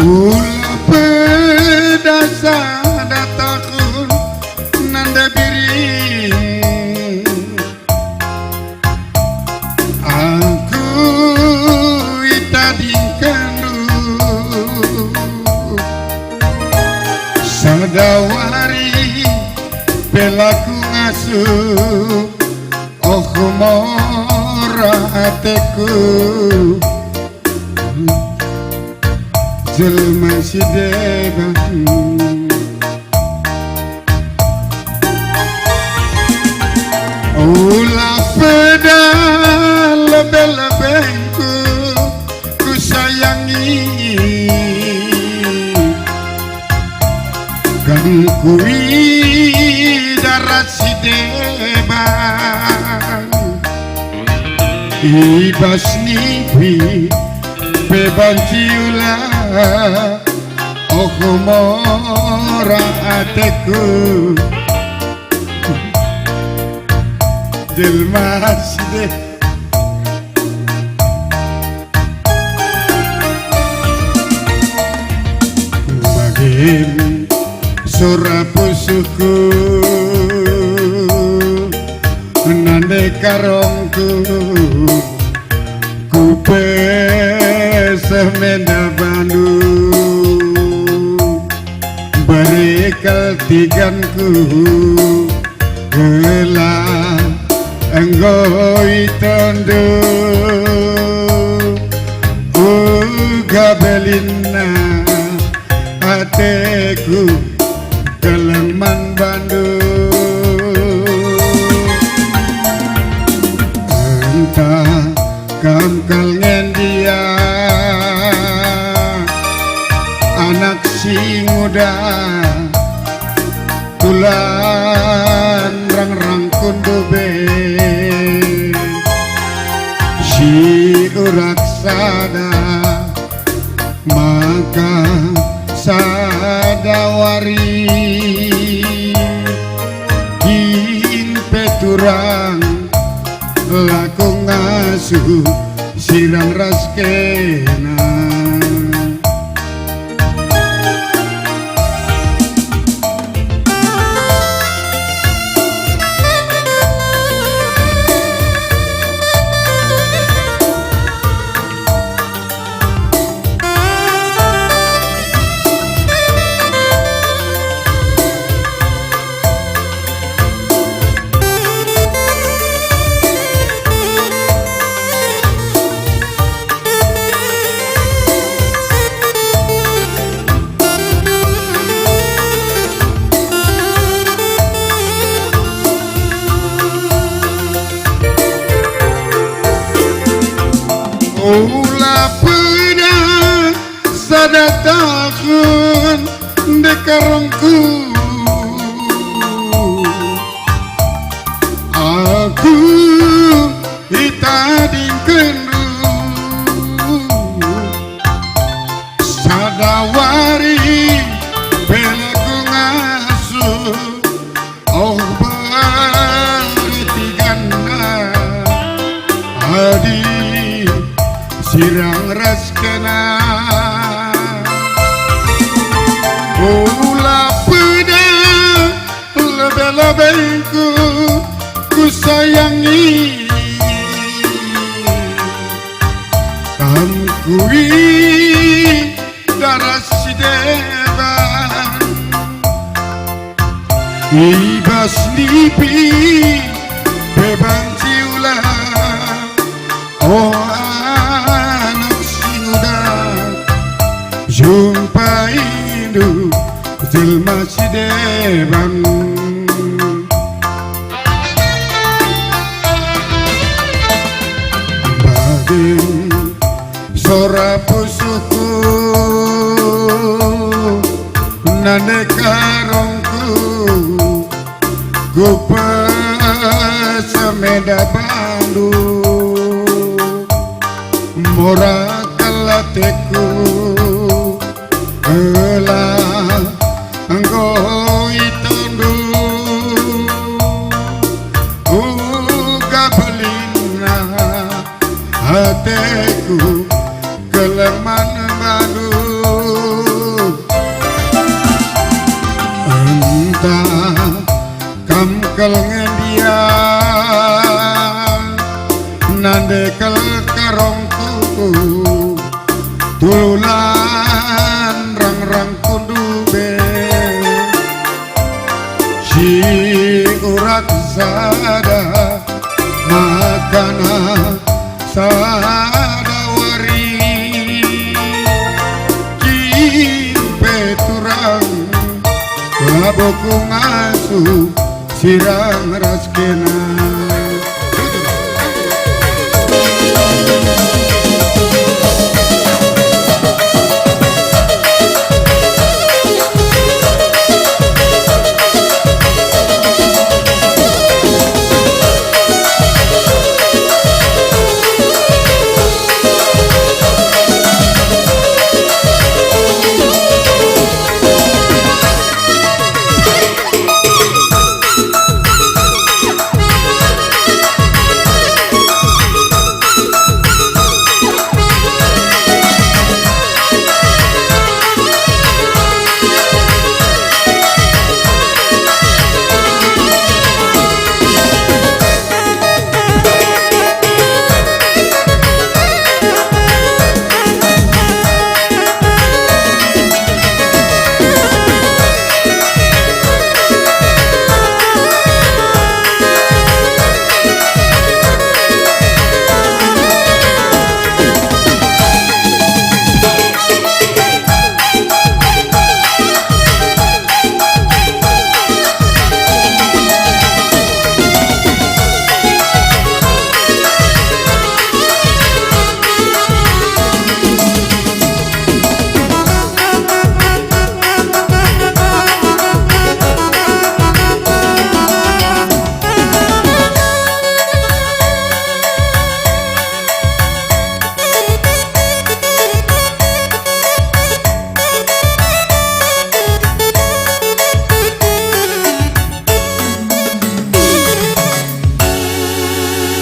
Ula pedasa datahun nanda biring aku itadingkanu sadawari pelaku ngasuh oh mora ateku jelma si debang ulah peda lebih-lebihku ku sayangi kan kui darat si debang ibas nipi bebanciula oh mora ateku jelma side bagim sora pusuku nande karongku kupe semenda Bandung berikal tiganku gelah enggoi tondo uga belina ateku keleman Bandung entah kamkal ngendia anak si muda tulan rang-rang kundobe si urak sada maka sadawari in peturang laku ngasuh sirang raskena ulah peda sadatahun dekarongku aku itadingkenu sadawari pelaku ngasuh oh bertigana adi sirang raskena ulah peda lebih-lebihku ku sayangi kamkui darah si deban ibas lipi beban jiula oh jumpa indu jelma si deban bagim sora pusuku nane karongku gupa semeda Bandung mora kalateku gelah enggoi tondo uga belina hatiku keleman Bandung ndekel karong tuku tululan rang-rang kundube si urat sada makana sadawari kimpe turang laboku ngasuh sirang raskena.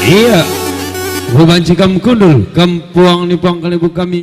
Iya, Ruban Cikam Kundul, Kampuang Nipang Kalibu kami.